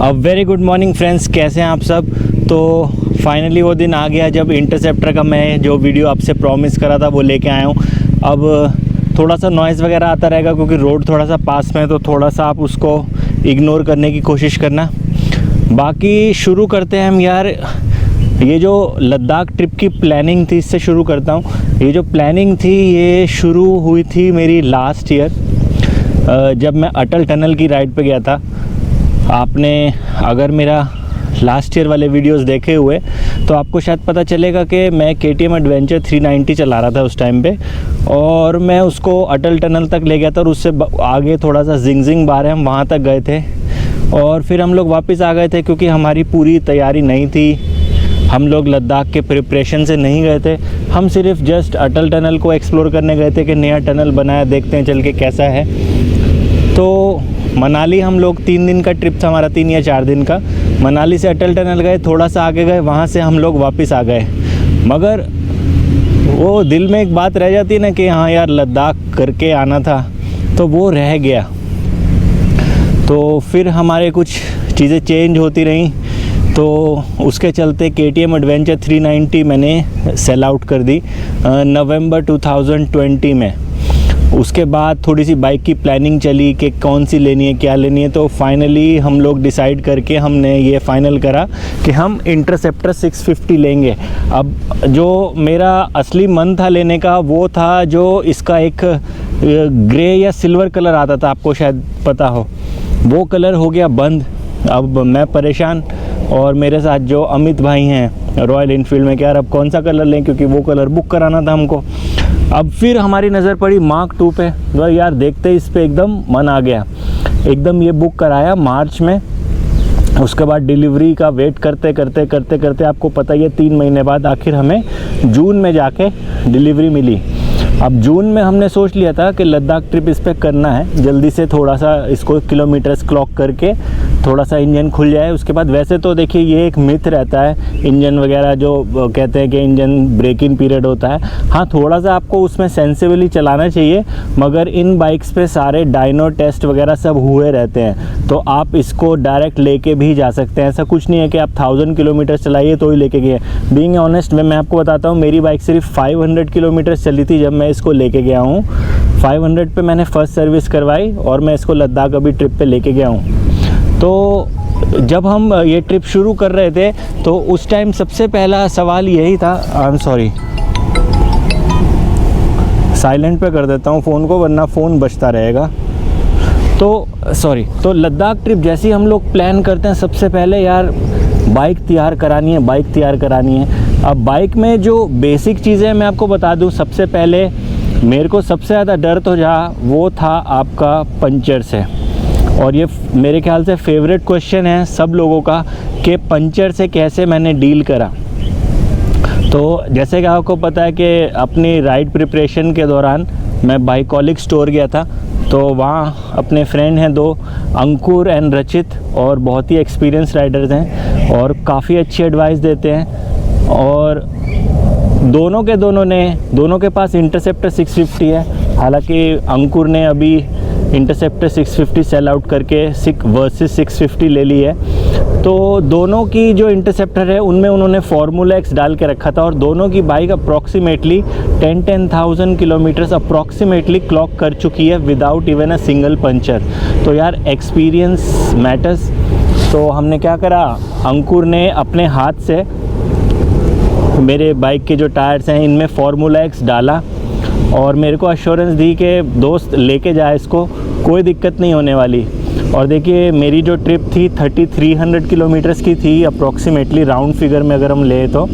अब very good morning friends, कैसे हैं आप सब। तो फाइनली वो दिन आ गया जब इंटरसेप्टर का मैं जो वीडियो आपसे प्रॉमिस करा था वो लेके आया हूँ। अब थोड़ा सा नॉइज़ वगैरह आता रहेगा क्योंकि रोड थोड़ा सा पास में है, तो थोड़ा सा आप उसको इग्नोर करने की कोशिश करना। बाकी शुरू करते हैं हम यार। ये जो लद्दाख ट्रिप की प्लानिंग थी, इससे शुरू करता हूँ। ये जो प्लानिंग थी ये शुरू हुई थी मेरी लास्ट ईयर जब मैं अटल टनल की राइड पे गया था। आपने अगर मेरा लास्ट ईयर वाले वीडियोस देखे हुए तो आपको शायद पता चलेगा कि मैं KTM एडवेंचर 390 चला रहा था उस टाइम पे, और मैं उसको अटल टनल तक ले गया था और उससे आगे थोड़ा सा जिंगजिंग बार है, हम वहाँ तक गए थे और फिर हम लोग वापस आ गए थे क्योंकि हमारी पूरी तैयारी नहीं थी। हम लोग लद्दाख के प्रिपरेशन से नहीं गए थे, हम सिर्फ जस्ट अटल टनल को एक्सप्लोर करने गए थे कि नया टनल बनाया, देखते हैं चल के कैसा है। तो मनाली हम लोग 3 दिन का ट्रिप था हमारा, 3 या 4 दिन का। मनाली से अटल टनल गए, थोड़ा सा आगे गए, वहाँ से हम लोग वापस आ गए। मगर वो दिल में एक बात रह जाती है ना कि हाँ यार लद्दाख करके आना था, तो वो रह गया। तो फिर हमारे कुछ चीज़ें चेंज होती रहीं, तो उसके चलते KTM एडवेंचर 390 मैंने सेल आउट कर दी नवंबर 2020 में। उसके बाद थोड़ी सी बाइक की प्लानिंग चली कि कौन सी लेनी है, क्या लेनी है। तो फाइनली हम लोग डिसाइड करके हमने ये फाइनल करा कि हम इंटरसेप्टर 650 लेंगे। अब जो मेरा असली मन था लेने का वो था जो इसका एक ग्रे या सिल्वर कलर आता था, आपको शायद पता हो। वो कलर हो गया बंद। अब मैं परेशान और मेरे साथ जो अमित भाई हैं रॉयल इनफील्ड में, कि यार अब कौन सा कलर लें क्योंकि वो कलर बुक कराना था हमको। अब फिर हमारी नज़र पड़ी Mark II पे, तो यार देखते इस पे एकदम मन आ गया, एकदम ये बुक कराया मार्च में। उसके बाद डिलीवरी का वेट करते करते करते करते आपको पता ही है 3 महीने बाद आखिर हमें जून में जाके डिलीवरी मिली। अब जून में हमने सोच लिया था कि लद्दाख ट्रिप इस पर करना है, जल्दी से थोड़ा सा इसको किलोमीटर्स क्लॉक करके थोड़ा सा इंजन खुल जाए। उसके बाद वैसे तो देखिए ये एक मिथ रहता है इंजन वगैरह, जो कहते हैं कि इंजन ब्रेक इन पीरियड होता है। हाँ, थोड़ा सा आपको उसमें सेंसिबली चलाना चाहिए, मगर इन बाइक्स पे सारे डायनो टेस्ट वगैरह सब हुए रहते हैं, तो आप इसको डायरेक्ट लेके भी जा सकते हैं। ऐसा कुछ नहीं है कि आप 1000 किलोमीटर चलाइए तो ही लेके गए। बीइंग ऑनेस्ट मैं आपको बताता हूँ, मेरी बाइक सिर्फ 500 किलोमीटर चली थी जब मैं इसको लेके गया हूँ। 500 पे मैंने फर्स्ट सर्विस करवाई और मैं इसको लद्दाख अभी ट्रिप पे लेके गया हूँ। तो जब हम ये ट्रिप शुरू कर रहे थे तो उस टाइम सबसे पहला सवाल यही था, आई एम सॉरी साइलेंट पे कर देता हूँ फ़ोन को वरना फ़ोन बजता रहेगा। तो सॉरी, तो लद्दाख ट्रिप जैसे हम लोग प्लान करते हैं, सबसे पहले यार बाइक तैयार करानी है, बाइक तैयार करानी है। अब बाइक में जो बेसिक चीज़ें मैं आपको बता दूं, सबसे पहले मेरे को सबसे ज़्यादा डर तो जहाँ वो था आपका पंचर से, और ये मेरे ख्याल से फेवरेट क्वेश्चन है सब लोगों का कि पंचर से कैसे मैंने डील करा। तो जैसे कि आपको पता है कि अपनी राइड प्रिपरेशन के दौरान मैं बाइकॉलिक स्टोर गया था, तो वहाँ अपने फ्रेंड हैं 2, अंकुर एंड रचित, और बहुत ही एक्सपीरियंस राइडर्स हैं और काफ़ी अच्छी एडवाइस देते हैं। और दोनों के पास इंटरसेप्टर 650 है। हालांकि अंकुर ने अभी इंटरसेप्टर 650 सेल आउट करके वर्सेस 650 ले ली है। तो दोनों की जो इंटरसेप्टर है उनमें उन्होंने फार्मूला X डाल के रखा था, और दोनों की bike approximately 10,000 kilometres approximately clock कर चुकी है without even a single puncture. तो यार एक्सपीरियंस मैटर्स। तो हमने क्या करा, अंकुर ने अपने हाथ से मेरे बाइक के जो टायर्स हैं इनमें फार्मूला X डाला और मेरे को अश्योरेंस दी कि दोस्त लेके जाए इसको, कोई दिक्कत नहीं होने वाली। और देखिए मेरी जो ट्रिप थी 3300 किलोमीटर्स की थी अप्रॉक्सीमेटली, राउंड फिगर में अगर हम ले तो,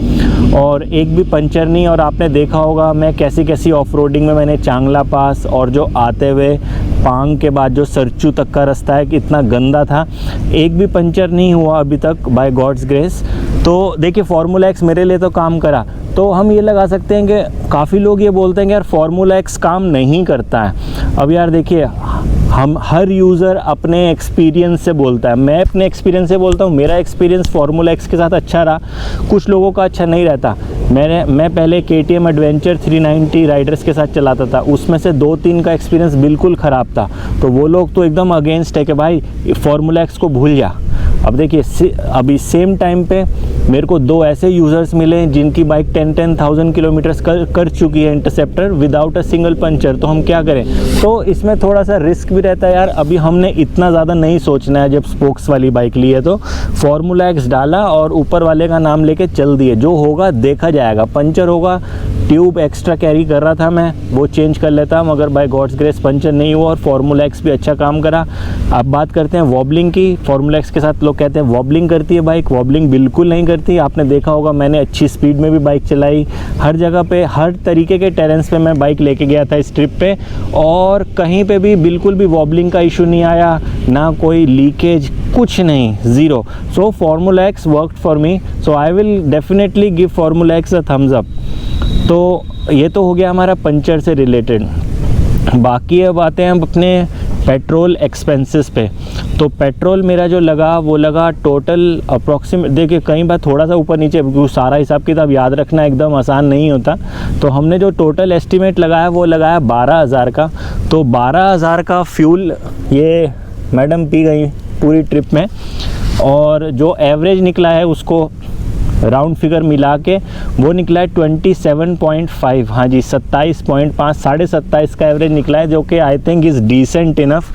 और एक भी पंचर नहीं। और आपने देखा होगा मैं कैसी ऑफ रोडिंग में मैंने चांगला पास और जो आते हुए पांग के बाद जो सरचू तक का रास्ता है कितना गंदा था, एक भी पंचर नहीं हुआ अभी तक बाय गॉड्स ग्रेस। तो देखिए फार्मूला X मेरे लिए तो काम करा। तो हम ये लगा सकते हैं कि काफ़ी लोग ये बोलते हैं कि यार फार्मूला X काम नहीं करता है। अब यार देखिए हम हर यूज़र अपने एक्सपीरियंस से बोलता है, मैं अपने एक्सपीरियंस से बोलता हूँ। मेरा एक्सपीरियंस फार्मूला X के साथ अच्छा रहा, कुछ लोगों का अच्छा नहीं रहता। मैं पहले KTM एडवेंचर 390 राइडर्स के साथ चलाता था, उसमें से 2-3 का एक्सपीरियंस बिल्कुल ख़राब था। तो वो लोग तो एकदम अगेंस्ट है कि भाई फार्मूला X को भूल जा। अब देखिए अभी सेम टाइम पे मेरे को 2 ऐसे यूज़र्स मिले जिनकी बाइक 10,000 किलोमीटर्स कर चुकी है interceptor without a single puncture. तो हम क्या करें? तो इसमें थोड़ा सा रिस्क भी रहता है यार। अभी हमने इतना ज़्यादा नहीं सोचना है, जब स्पोक्स वाली बाइक ली है तो फार्मूला एक्स डाला और ऊपर वाले का नाम लेके चल दिए, जो होगा देखा जाएगा। पंचर होगा, ट्यूब एक्स्ट्रा कैरी कर रहा था मैं, वो चेंज कर लेता, मगर बाय गॉड्स ग्रेस पंचर नहीं हुआ और फार्मूला एक्स भी अच्छा काम करा। अब बात करते हैं वॉबलिंग की। फार्मूला एक्स के साथ लोग कहते हैं वॉबलिंग करती है बाइक, वॉबलिंग बिल्कुल नहीं करती। आपने देखा होगा, मैंने अच्छी स्पीड में भी बाइक चलाई, हर जगह पे हर तरीके के टेरेंस पे मैं बाइक लेके गया था इस ट्रिप पे, और कहीं पे भी बिल्कुल भी वॉबलिंग का इशू नहीं आया, ना कोई लीकेज, कुछ नहीं, zero. So formula x worked for me, so I will definitely give formula x a thumbs up. तो ये तो हो गया हमारा पंचर से रिलेटेड। बाकी अब आते हैं हम अपने पेट्रोल एक्सपेंसेस पे। तो पेट्रोल मेरा जो लगा वो लगा टोटल अप्रॉक्सीमेट, देखिए कई बार थोड़ा सा ऊपर नीचे, क्योंकि सारा हिसाब किताब याद रखना एकदम आसान नहीं होता। तो हमने जो टोटल एस्टिमेट लगाया वो लगाया 12,000 का। तो 12,000 का फ्यूल ये मैडम पी गई पूरी ट्रिप में, और जो एवरेज निकला है उसको राउंड फिगर मिला के वो निकला है 27.5, हाँ जी 27.5, 27.5 का एवरेज निकला है, जो कि I think is decent enough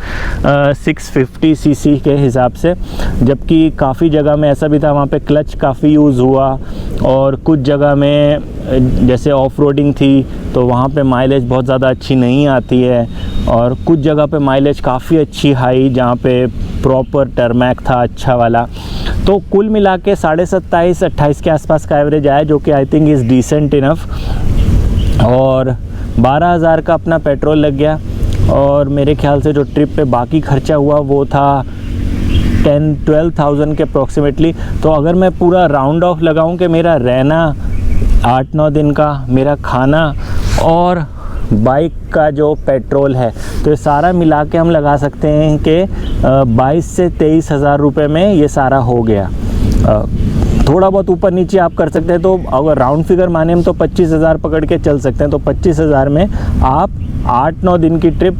650 CC के हिसाब से। जबकि काफ़ी जगह में ऐसा भी था, वहाँ पे क्लच काफ़ी यूज़ हुआ, और कुछ जगह में जैसे ऑफ रोडिंग थी तो वहाँ पे माइलेज बहुत ज़्यादा अच्छी नहीं आती है, और कुछ जगह पे माइलेज काफ़ी अच्छी हाई, जहाँ पे प्रॉपर टर्मैक था अच्छा वाला। तो कुल मिला के 27.5-28 के आसपास का एवरेज आया, जो कि I think is decent enough. और 12,000 का अपना पेट्रोल लग गया, और मेरे ख्याल से जो ट्रिप पे बाकी खर्चा हुआ वो था 10-12,000 के अप्रॉक्सीमेटली। तो अगर मैं पूरा राउंड ऑफ लगाऊं कि मेरा रहना 8-9 दिन का, मेरा खाना और बाइक का जो पेट्रोल है, तो ये सारा मिला के हम लगा सकते हैं कि 22 से 23 हज़ार रुपये में ये सारा हो गया। थोड़ा बहुत ऊपर नीचे आप कर सकते हैं, तो अगर राउंड फिगर माने हम तो 25,000 पकड़ के चल सकते हैं। तो 25,000 में आप 8-9 दिन की ट्रिप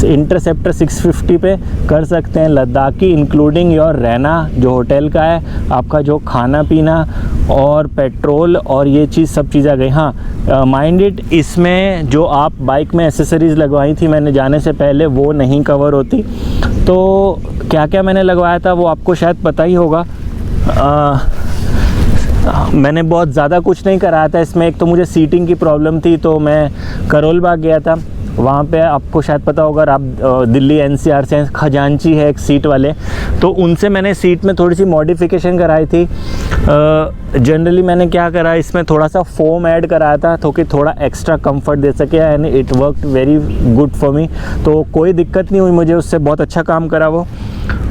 इंटरसेप्टर 650 पे कर सकते हैं लद्दाख की, इंक्लूडिंग योर रहना जो होटल का है, आपका जो खाना पीना और पेट्रोल और ये चीज़ सब चीज़ आ गई। हाँ माइंड इट, इसमें जो आप बाइक में एसेसरीज़ लगवाई थी मैंने जाने से पहले वो नहीं कवर होती। तो क्या क्या मैंने लगवाया था वो आपको शायद पता ही होगा। मैंने बहुत ज़्यादा कुछ नहीं कराया था इसमें। एक तो मुझे सीटिंग की प्रॉब्लम थी, तो मैं करोल बाग गया था, वहाँ पे आपको शायद पता होगा, आप दिल्ली NCR से खजांची है एक सीट वाले, तो उनसे मैंने सीट में थोड़ी सी मॉडिफिकेशन कराई थी। जनरली मैंने क्या करा, इसमें थोड़ा सा फोम ऐड कराया था तो कि थोड़ा एक्स्ट्रा कंफर्ट दे सके, and it worked very good for me. तो कोई दिक्कत नहीं हुई मुझे उससे, बहुत अच्छा काम करा वो।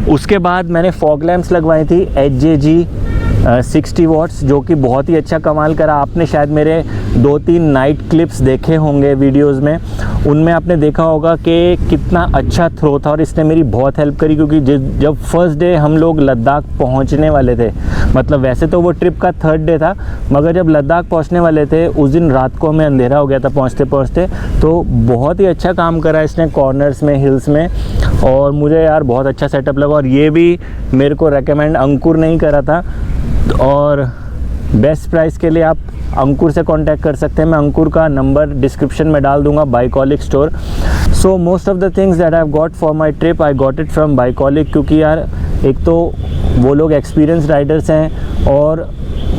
उसके बाद मैंने फॉग लैम्प्स लगवाई थी HJG 60 वाट्स, जो कि बहुत ही अच्छा कमाल करा। आपने शायद मेरे 2-3 नाइट क्लिप्स देखे होंगे वीडियोस में, उनमें आपने देखा होगा कि कितना अच्छा थ्रो था, और इसने मेरी बहुत हेल्प करी। क्योंकि जब फर्स्ट डे हम लोग लद्दाख पहुंचने वाले थे, मतलब वैसे तो वो ट्रिप का 3rd डे था, मगर जब लद्दाख पहुंचने वाले थे उस दिन रात को हमें अंधेरा हो गया था पहुंचते पहुंचते। तो बहुत ही अच्छा काम करा इसने कॉर्नर्स में, हिल्स में, और मुझे यार बहुत अच्छा सेटअप लगा। और ये भी मेरे को रेकमेंड अंकुर नहीं करा था, और बेस्ट प्राइस के लिए आप अंकुर से कांटेक्ट कर सकते हैं। मैं अंकुर का नंबर डिस्क्रिप्शन में डाल दूंगा, Bikeolic store. So most of the things that I have got for my trip I got it from Bikeolic, क्योंकि यार एक तो वो लोग एक्सपीरियंस राइडर्स हैं और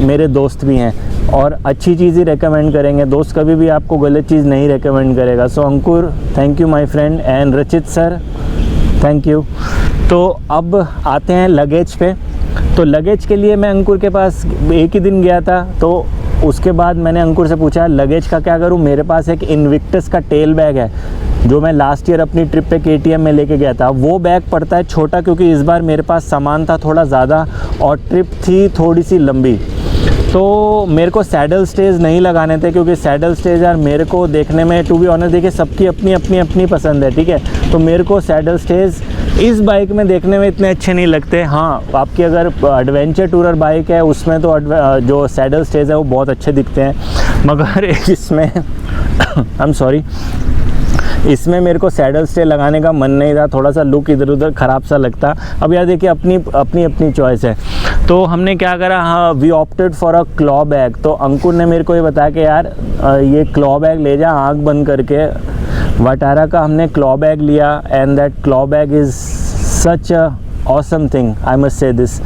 मेरे दोस्त भी हैं, और अच्छी चीज़ ही रेकमेंड करेंगे। दोस्त कभी भी आपको गलत चीज़ नहीं रेकमेंड करेगा। So Ankur, thank you my friend, and Rachit sir, thank you. तो अब आते हैं लगेज पे। तो लगेज के लिए मैं अंकुर के पास एक ही दिन गया था, तो उसके बाद मैंने अंकुर से पूछा लगेज का क्या करूं। मेरे पास एक इन्विक्टस का टेल बैग है, जो मैं लास्ट ईयर अपनी ट्रिप पे KTM में लेके गया था। वो बैग पड़ता है छोटा, क्योंकि इस बार मेरे पास सामान था थोड़ा ज़्यादा और ट्रिप थी थोड़ी सी लंबी। तो मेरे को सैडल स्टेज नहीं लगाने थे, क्योंकि सैडल स्टेज यार मेरे को देखने में, टू बी ऑनेस्ट, देखिए सबकी अपनी अपनी अपनी पसंद है, ठीक है। तो मेरे को सैडल स्टेज इस बाइक में देखने में इतने अच्छे नहीं लगते। हाँ, आपकी अगर एडवेंचर टूरर बाइक है उसमें तो जो सैडल स्टेज है वो बहुत अच्छे दिखते हैं, मगर इसमें आई एम सॉरी, इसमें मेरे को सैडल स्टे लगाने का मन नहीं था, थोड़ा सा लुक इधर उधर ख़राब सा लगता। अब यार देखिए अपनी चॉइस है। तो हमने क्या करा, हाँ we opted for a claw bag. तो अंकुर ने मेरे को ये बताया कि यार ये क्लॉ बैग ले जा आँख बंद करके। वाटारा का हमने क्लॉ बैग लिया and that claw bag is such a awesome thing, I must say this.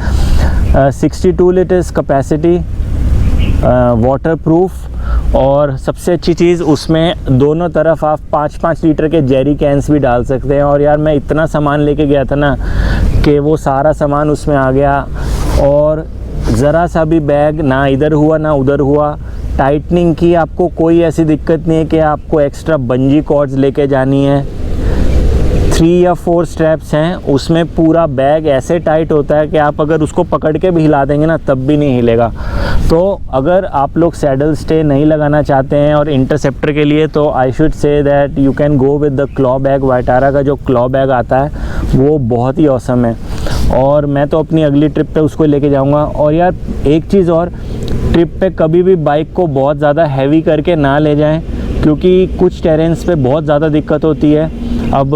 62 litres capacity, water proof, और सबसे अच्छी चीज़ उसमें दोनों तरफ आप 5-5 लीटर के जेरी कैंस भी डाल सकते हैं। और यार मैं इतना सामान लेके गया था ना कि वो सारा सामान उसमें आ गया, और ज़रा सा भी बैग ना इधर हुआ ना उधर हुआ। टाइटनिंग की आपको कोई ऐसी दिक्कत नहीं है कि आपको एक्स्ट्रा बंजी कॉर्ड्स लेके जानी है। 3 या 4 स्ट्रैप्स हैं, उसमें पूरा बैग ऐसे टाइट होता है कि आप अगर उसको पकड़ के भी हिला देंगे ना तब भी नहीं हिलेगा। तो अगर आप लोग सैडल स्टे नहीं लगाना चाहते हैं और इंटरसेप्टर के लिए, तो I should say that you can go with the claw bag. वाटारा का जो क्लॉ बैग आता है वो बहुत ही ऑसम है, और मैं तो अपनी अगली ट्रिप पे उसको लेके जाऊंगा। और यार एक चीज़ और, ट्रिप पे कभी भी बाइक को बहुत ज़्यादा हैवी करके ना ले जाएं, क्योंकि कुछ टेरेन्स पे बहुत ज़्यादा दिक्कत होती है। अब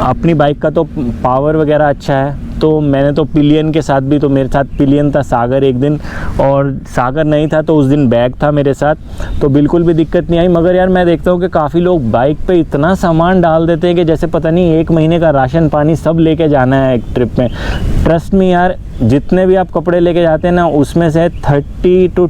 अपनी बाइक का तो पावर वगैरह अच्छा है, तो मैंने तो पिलियन के साथ भी, तो मेरे साथ पिलियन था, सागर एक दिन, और सागर नहीं था तो उस दिन बैग था मेरे साथ, तो बिल्कुल भी दिक्कत नहीं आई। मगर यार मैं देखता हूँ कि काफ़ी लोग बाइक पे इतना सामान डाल देते हैं कि जैसे पता नहीं 1 महीने का राशन पानी सब लेके जाना है एक ट्रिप में। ट्रस्ट मी यार, जितने भी आप कपड़े लेके जाते हैं ना उसमें से 20 to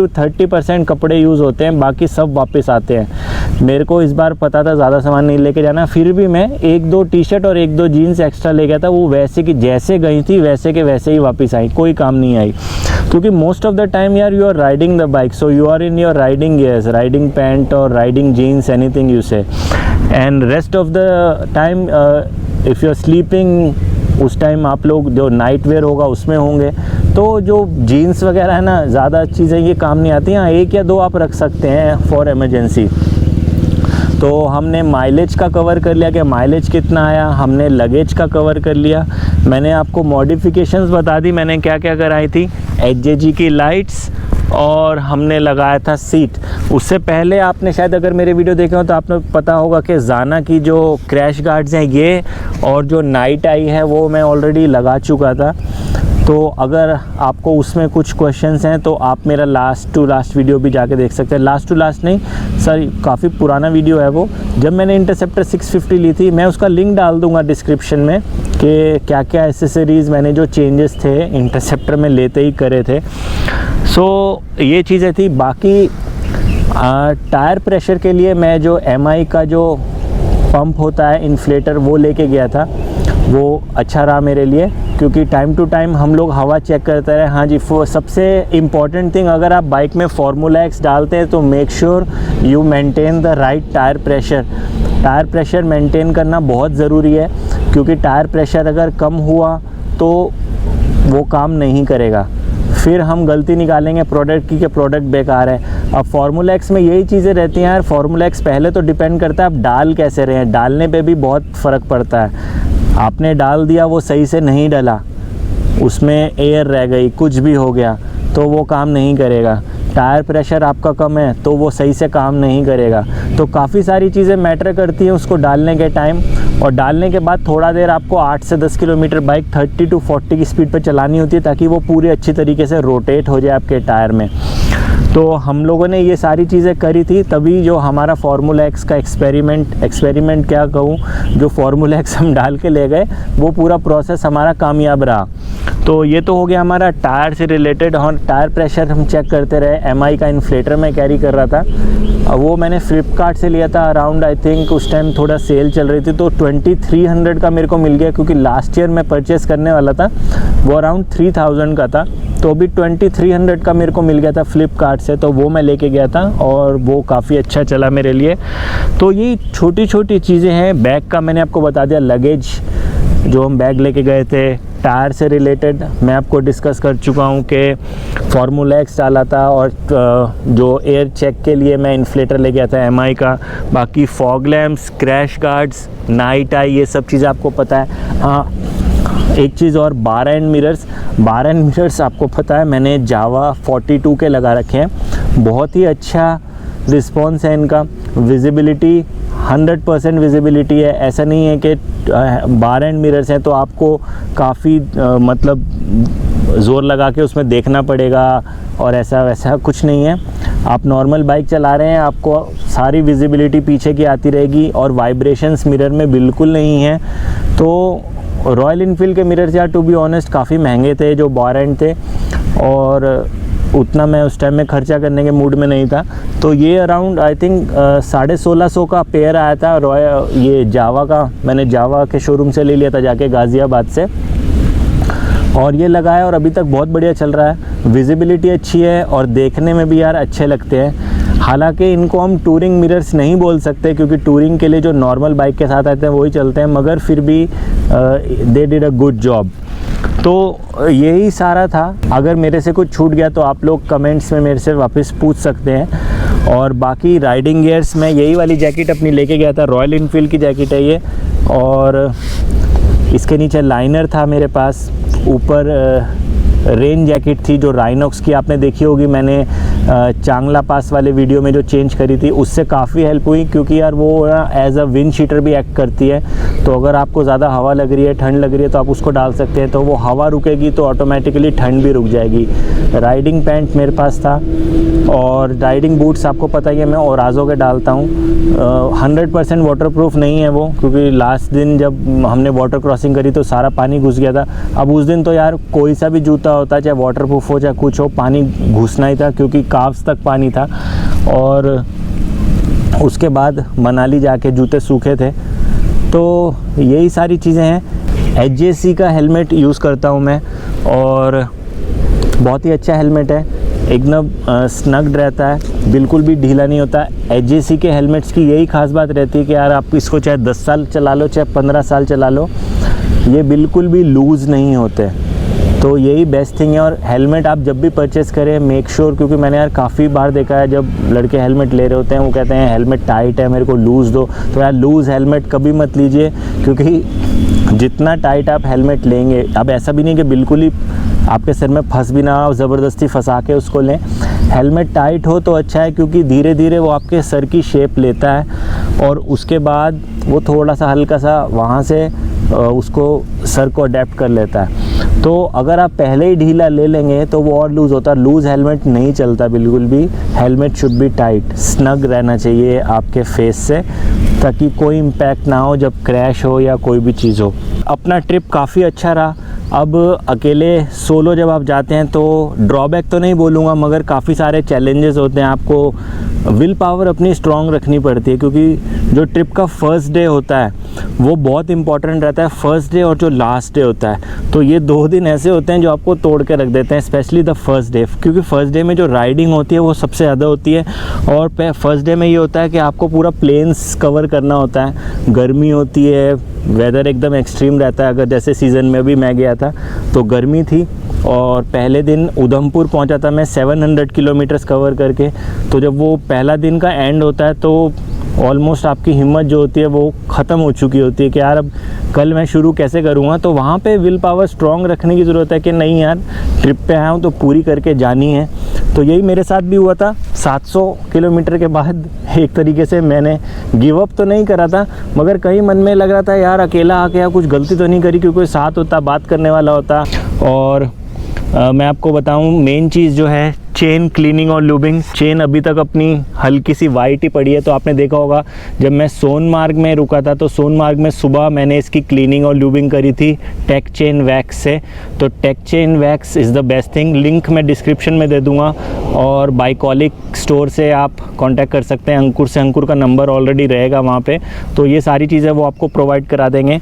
30% कपड़े यूज़ होते हैं, बाकी सब वापस आते हैं। मेरे को इस बार पता था ज़्यादा सामान नहीं लेके जाना, फिर भी मैं 1-2 टी-शर्ट और 1-2 जीन्स एक्स्ट्रा ले गया था। वो वैसे कि जैसे गई थी वैसे के वैसे ही वापस आई, कोई काम नहीं आई। क्योंकि मोस्ट ऑफ द टाइम यार you are riding the bike, so you are in your riding gears, riding pants और riding jeans, anything you say, and rest of the time if you are sleeping, उस time आप लोग जो night where होगा उसमें होंगे। तो जो जीन्स वगैरह है ना, ज़्यादा चीज़ें ये काम नहीं आती हैं, 1 या 2 आप रख सकते हैं फॉर इमरजेंसी। तो हमने माइलेज का कवर कर लिया कि माइलेज कितना आया, हमने लगेज का कवर कर लिया। मैंने आपको मॉडिफिकेशंस बता दी मैंने क्या क्या कराई थी, HJG की लाइट्स, और हमने लगाया था सीट। उससे पहले आपने शायद अगर मेरे वीडियो देखे हो तो आपने पता होगा कि ज़ाना की जो क्रैश गार्ड्स हैं ये, और जो नाइट आई है वो मैं ऑलरेडी लगा चुका था। तो अगर आपको उसमें कुछ क्वेश्चंस हैं तो आप मेरा लास्ट टू लास्ट वीडियो भी जाके देख सकते हैं। लास्ट टू लास्ट नहीं सर, काफ़ी पुराना वीडियो है वो, जब मैंने इंटरसेप्टर 650 ली थी। मैं उसका लिंक डाल दूंगा डिस्क्रिप्शन में कि क्या क्या एसेसरीज़ मैंने जो चेंजेस थे इंटरसेप्टर में लेते ही करे थे। सो ये चीज़ें थी। बाकी टायर प्रेशर के लिए मैं जो MI का जो पंप होता है इन्फ्लेटर वो लेके गया था, वो अच्छा रहा मेरे लिए, क्योंकि टाइम टू टाइम हम लोग हवा चेक करते रहे। हाँ जी, सबसे इम्पॉर्टेंट थिंग, अगर आप बाइक में फार्मूला X डालते हैं तो make sure you maintain the right tyre pressure. Tyre pressure maintain करना बहुत ज़रूरी है, क्योंकि टायर प्रेशर अगर कम हुआ तो वो काम नहीं करेगा, फिर हम गलती निकालेंगे प्रोडक्ट की कि प्रोडक्ट बेकार है। अब फार्मूला X में यही चीज़ें रहती हैं यार। फार्मूला X पहले तो डिपेंड करता है आप डाल कैसे रहे हैं, डालने पे भी बहुत फ़र्क पड़ता है। आपने डाल दिया, वो सही से नहीं डला, उसमें एयर रह गई, कुछ भी हो गया तो वो काम नहीं करेगा। टायर प्रेशर आपका कम है तो वो सही से काम नहीं करेगा। तो काफ़ी सारी चीज़ें मैटर करती हैं उसको डालने के टाइम, और डालने के बाद थोड़ा देर आपको 8 से 10 किलोमीटर बाइक 30 to 40 की स्पीड पर चलानी होती है, ताकि वो पूरी अच्छी तरीके से रोटेट हो जाए आपके टायर में। तो हम लोगों ने ये सारी चीज़ें करी थी, तभी जो हमारा फार्मूला X का एक्सपेरिमेंट क्या कहूँ, जो फार्मूला X हम डाल के ले गए वो पूरा प्रोसेस हमारा कामयाब रहा। तो ये तो हो गया हमारा टायर से रिलेटेड। और टायर प्रेशर हम चेक करते रहे। MI का इन्फ्लेटर मैं कैरी कर रहा था, वो मैंने फ्लिपकार्ट से लिया था अराउंड, आई थिंक उस टाइम थोड़ा सेल चल रही थी तो 2300 का मेरे को मिल गया, क्योंकि लास्ट ईयर मैं परचेस करने वाला था वो अराउंड 3000 का था। तो अभी 2300 का मेरे को मिल गया था फ्लिपकार्ट से, तो वो मैं लेके गया था और वो काफ़ी अच्छा चला मेरे लिए। तो ये छोटी छोटी चीज़ें हैं। बैग का मैंने आपको बता दिया, लगेज जो हम बैग लेके गए थे। टायर से रिलेटेड मैं आपको डिस्कस कर चुका हूँ कि फार्मूला X डाला था, और जो एयर चेक के लिए मैं इन्फ्लेटर ले गया था MI का। बाकी fog lamps, crash guards, night I, ये सब चीज़ें आपको पता है। हाँ, एक चीज़ और, बार एंड मिरर्स आपको पता है मैंने जावा 42 के लगा रखे हैं। बहुत ही अच्छा रिस्पॉन्स है इनका। विजिबिलिटी 100% विजिबिलिटी है। ऐसा नहीं है कि बार एंड मिरर्स हैं तो आपको काफ़ी मतलब ज़ोर लगा के उसमें देखना पड़ेगा और ऐसा वैसा कुछ नहीं है। आप नॉर्मल बाइक चला रहे हैं, आपको सारी विजिबिलिटी पीछे की आती रहेगी और वाइब्रेशंस मिरर में बिल्कुल नहीं है। तो रॉयल इनफील्ड के मिरर्स यार टू बी ऑनेस्ट काफ़ी महंगे थे जो बार एंड थे, और उतना मैं उस टाइम में खर्चा करने के मूड में नहीं था। तो ये अराउंड आई थिंक 1650 का पेयर आया था रॉयल, ये जावा का, मैंने जावा के शोरूम से ले लिया था जाके गाज़ियाबाद से, और ये लगा है और अभी तक बहुत बढ़िया चल रहा है। विजिबिलिटी अच्छी है और देखने में भी यार अच्छे लगते हैं। हालांकि इनको हम टूरिंग मिरर्स नहीं बोल सकते क्योंकि टूरिंग के लिए जो नॉर्मल बाइक के साथ आते हैं वही चलते हैं, मगर फिर भी they did a good job. तो यही सारा था। अगर मेरे से कुछ छूट गया तो आप लोग कमेंट्स में मेरे से वापस पूछ सकते हैं। और बाकी राइडिंग गियर्स में यही वाली जैकेट अपनी लेके गया था, रॉयल इनफील्ड की जैकेट है ये, और इसके नीचे लाइनर था मेरे पास, ऊपर रेन जैकेट थी जो राइनॉक्स की आपने देखी होगी, मैंने चांगला पास वाले वीडियो में जो चेंज करी थी उससे काफ़ी हेल्प हुई, क्योंकि यार वो एज अ विंड शीटर भी एक्ट करती है। तो अगर आपको ज़्यादा हवा लग रही है, ठंड लग रही है, तो आप उसको डाल सकते हैं, तो वो हवा रुकेगी तो ऑटोमेटिकली ठंड भी रुक जाएगी। राइडिंग पैंट मेरे पास था, और राइडिंग बूट्स आपको पता ही है मैं ओराज़ो के डालता हूँ। 100% वाटरप्रूफ नहीं है वो, क्योंकि लास्ट दिन जब हमने वाटर क्रॉसिंग करी तो सारा पानी घुस गया था। अब उस दिन तो यार कोई सा भी जूता होता है, चाहे वाटरप्रूफ हो चाहे कुछ हो, पानी घुसना ही था क्योंकि काफ्स तक पानी था। और उसके बाद मनाली जाके जूते सूखे थे। तो यही सारी चीज़ें हैं। HJC का हेलमेट यूज़ करता हूँ मैं, और बहुत ही अच्छा हेलमेट है, एकदम स्नग्ड रहता है, बिल्कुल भी ढीला नहीं होता। HJC के हेलमेट्स की यही खास बात रहती है कि यार आप इसको चाहे 10 साल चला लो चाहे 15 साल चला लो, ये बिल्कुल भी लूज़ नहीं होते। तो यही बेस्ट थिंग है। और हेलमेट आप जब भी परचेस करें मेक श्योर, क्योंकि मैंने यार काफ़ी बार देखा है जब लड़के हेलमेट ले रहे होते हैं वो कहते हैं हेलमेट टाइट है, मेरे को लूज़ दो। तो यार लूज़ हेलमेट कभी मत लीजिए, क्योंकि जितना टाइट आप हेलमेट लेंगे, अब ऐसा भी नहीं कि बिल्कुल ही आपके सिर में फंस भी ना, ज़बरदस्ती फंसा के उसको लें। हेलमेट टाइट हो तो अच्छा है, क्योंकि धीरे धीरे वो आपके सर की शेप लेता है और उसके बाद वो थोड़ा सा हल्का सा वहाँ से उसको सर को अडेप्ट कर लेता है। तो अगर आप पहले ही ढीला ले लेंगे तो वो और लूज़ होता है। लूज़ हेलमेट नहीं चलता बिल्कुल भी। Helmet should be tight, snug रहना चाहिए आपके फेस से, ताकि कोई इम्पैक्ट ना हो जब क्रैश हो या कोई भी चीज़ हो। अपना ट्रिप काफ़ी अच्छा रहा। अब अकेले सोलो जब आप जाते हैं तो ड्रॉबैक तो नहीं बोलूँगा, मगर काफ़ी सारे चैलेंजेस होते हैं। आपको विल पावर अपनी स्ट्रॉन्ग रखनी पड़ती है, क्योंकि जो ट्रिप का फर्स्ट डे होता है वो बहुत इंपॉर्टेंट रहता है, फर्स्ट डे और जो लास्ट डे होता है। तो ये 2 दिन ऐसे होते हैं जो आपको तोड़ के रख देते हैं, स्पेशली द फर्स्ट डे, क्योंकि फर्स्ट डे में जो राइडिंग होती है वो सबसे ज़्यादा होती है। और फर्स्ट डे में ये होता है कि आपको पूरा प्लेन्स कवर करना होता है, गर्मी होती है, वेदर एकदम एक्सट्रीम रहता है। अगर जैसे सीज़न में भी मैं गया था तो गर्मी थी, और पहले दिन उधमपुर पहुंचा था मैं 700 किलोमीटर्स कवर करके। तो जब वो पहला दिन का एंड होता है तो ऑलमोस्ट आपकी हिम्मत जो होती है वो ख़त्म हो चुकी होती है कि यार अब कल मैं शुरू कैसे करूँगा। तो वहाँ पे विल पावर स्ट्रॉन्ग रखने की ज़रूरत है कि नहीं यार ट्रिप पे आया हूँ तो पूरी करके जानी है। तो यही मेरे साथ भी हुआ था। 700 किलोमीटर के बाद एक तरीके से मैंने गिव अप तो नहीं करा था, मगर कहीं मन में लग रहा था यार अकेला आके यार कुछ गलती तो नहीं करी, क्योंकि कोई साथ होता, बात करने वाला होता। और मैं आपको बताऊं मेन चीज़ जो है चेन क्लीनिंग और लूबिंग। चेन अभी तक अपनी हल्की सी वाइट ही पड़ी है। तो आपने देखा होगा जब मैं सोनमार्ग में रुका था तो सोनमार्ग में सुबह मैंने इसकी क्लीनिंग और लूबिंग करी थी टेक चेन वैक्स से। तो take chain wax is the best thing. Link मैं डिस्क्रिप्शन में दे दूँगा, और बाइकॉलिक स्टोर से आप कांटेक्ट कर सकते हैं अंकुर से। अंकुर का नंबर ऑलरेडी रहेगा वहाँ पे, तो ये सारी चीज़ें वो आपको प्रोवाइड करा देंगे।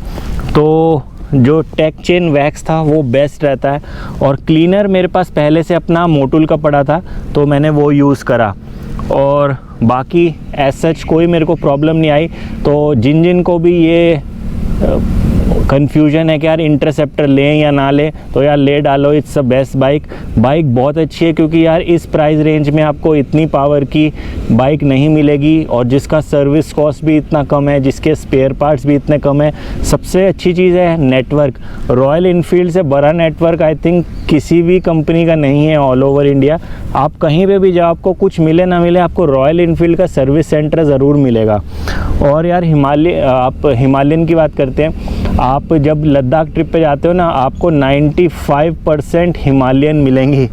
तो जो टेक चेन वैक्स था वो बेस्ट रहता है। और क्लीनर मेरे पास पहले से अपना मोटुल का पड़ा था तो मैंने वो यूज़ करा, और बाकी एज सच कोई मेरे को प्रॉब्लम नहीं आई। तो जिन जिन को भी ये कन्फ्यूजन है कि यार इंटरसेप्टर लें या ना लें, तो यार ले डालो, it's a best bike. Bike बहुत अच्छी है क्योंकि यार इस प्राइस रेंज में आपको इतनी पावर की बाइक नहीं मिलेगी और जिसका सर्विस कॉस्ट भी इतना कम है, जिसके स्पेयर पार्ट्स भी इतने कम है। सबसे अच्छी चीज़ है नेटवर्क। रॉयल इनफील्ड से बड़ा नेटवर्क आई थिंक किसी भी कंपनी का नहीं है ऑल ओवर इंडिया। आप कहीं पे भी जाओ, आपको कुछ मिले ना मिले, आपको रॉयल इनफील्ड का सर्विस सेंटर ज़रूर मिलेगा। और यार आप हिमालयन की बात करते हैं, आप जब लद्दाख ट्रिप पे जाते हो ना, आपको 95% हिमालयन मिलेंगी।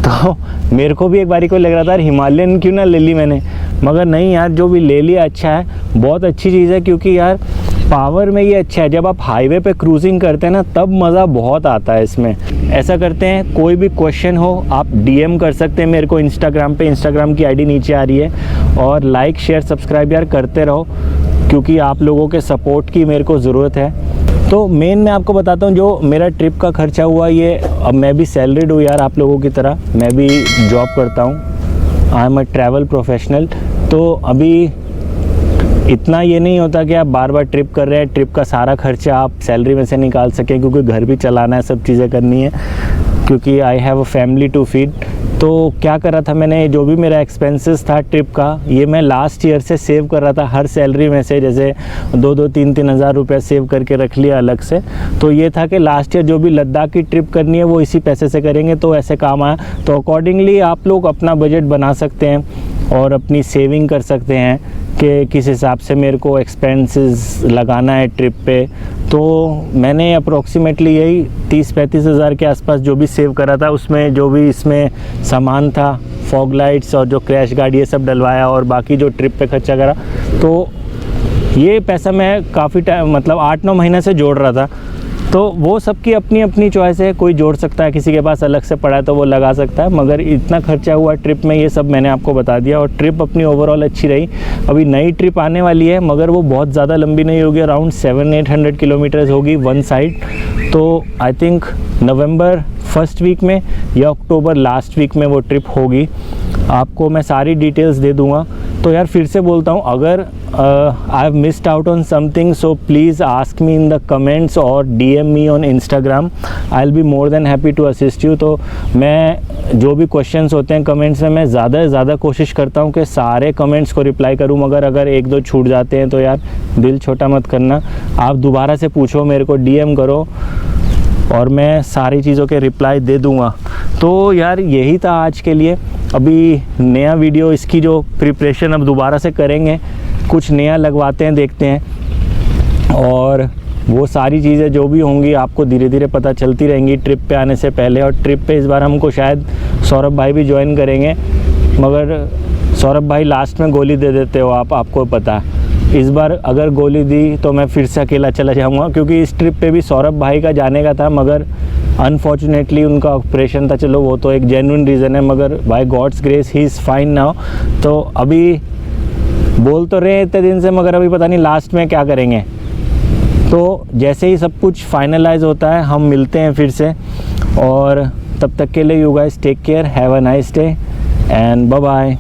तो मेरे को भी एक बारी को लग रहा था यार हिमालयन क्यों ना ले ली मैंने, मगर नहीं यार, जो भी ले लिया अच्छा है, बहुत अच्छी चीज़ है। क्योंकि यार पावर में ये अच्छा है, जब आप हाईवे पे क्रूजिंग करते हैं ना, तब मज़ा बहुत आता है इसमें। ऐसा करते हैं, कोई भी क्वेश्चन हो आप DM कर सकते हैं मेरे को इंस्टाग्राम पे, इंस्टाग्राम की ID नीचे आ रही है। और लाइक शेयर सब्सक्राइब यार करते रहो, क्योंकि आप लोगों के सपोर्ट की मेरे को ज़रूरत है। तो मेन मैं आपको बताता हूँ, जो मेरा ट्रिप का खर्चा हुआ, ये अब मैं भी सैलरीड हूँ यार आप लोगों की तरह, मैं भी जॉब करता हूँ, I am a travel professional. तो अभी इतना ये नहीं होता कि आप बार बार ट्रिप कर रहे हैं, ट्रिप का सारा खर्चा आप सैलरी में से निकाल सकें, क्योंकि घर भी चलाना है, सब चीज़ें करनी है, क्योंकि I have a family to feed. तो क्या कर रहा था मैंने, जो भी मेरा एक्सपेंसेस था ट्रिप का, ये मैं लास्ट ईयर से सेव कर रहा था, हर सैलरी में से जैसे 2-3 हज़ार रुपये सेव करके रख लिया अलग से। तो ये था कि लास्ट ईयर जो भी लद्दाख की ट्रिप करनी है वो इसी पैसे से करेंगे, तो ऐसे काम आया। तो अकॉर्डिंगली आप लोग अपना बजट बना सकते हैं और अपनी सेविंग कर सकते हैं कि किस हिसाब से मेरे को एक्सपेंसेस लगाना है ट्रिप पे। तो मैंने अप्रोक्सीमेटली यही 30-35 हज़ार के आसपास जो भी सेव करा था, उसमें जो भी इसमें सामान था, फॉग लाइट्स और जो क्रैश गार्ड, ये सब डलवाया, और बाकी जो ट्रिप पे खर्चा करा, तो ये पैसा मैं काफ़ी टाइम, मतलब 8-9 महीने से जोड़ रहा था। तो वो सबकी अपनी अपनी चॉइस है, कोई जोड़ सकता है, किसी के पास अलग से पड़ा है तो वो लगा सकता है, मगर इतना खर्चा हुआ ट्रिप में, ये सब मैंने आपको बता दिया। और ट्रिप अपनी ओवरऑल अच्छी रही। अभी नई ट्रिप आने वाली है, मगर वो बहुत ज़्यादा लंबी नहीं होगी, अराउंड 700-800 किलोमीटर्स होगी वन साइड। तो I think November first week में या अक्टूबर लास्ट वीक में वो ट्रिप होगी। आपको मैं सारी डिटेल्स दे दूँगा। तो यार फिर से बोलता हूँ, अगर I have missed out on something, so please ask me in the comments और DM me on Instagram, I will be more than happy to assist you. तो मैं जो भी क्वेश्चंस होते हैं कमेंट्स में, मैं ज़्यादा से ज़्यादा कोशिश करता हूँ कि सारे कमेंट्स को रिप्लाई करूँ, मगर अगर 1-2 छूट जाते हैं तो यार दिल छोटा मत करना, आप दोबारा से पूछो, मेरे को DM करो और मैं सारी चीज़ों के रिप्लाई दे दूँगा। तो यार यही था आज के लिए। अभी नया वीडियो, इसकी जो प्रिपरेशन अब दोबारा से करेंगे, कुछ नया लगवाते हैं, देखते हैं, और वो सारी चीज़ें जो भी होंगी आपको धीरे धीरे पता चलती रहेंगी ट्रिप पे आने से पहले। और ट्रिप पे इस बार हमको शायद सौरभ भाई भी ज्वाइन करेंगे, मगर सौरभ भाई लास्ट में गोली दे देते हो आपको पता है। इस बार अगर गोली दी तो मैं फिर से अकेला चला जाऊंगा, क्योंकि इस ट्रिप पे भी सौरभ भाई का जाने का था, मगर अनफॉर्चुनेटली उनका ऑपरेशन था। चलो वो तो एक जेन्युइन रीज़न है, मगर by God's grace he is fine now. तो अभी बोल तो रहे इतने दिन से, मगर अभी पता नहीं लास्ट में क्या करेंगे। तो जैसे ही सब कुछ फाइनलाइज होता है हम मिलते हैं फिर से, और तब तक के लिए you guys take care, have a nice day and bye bye.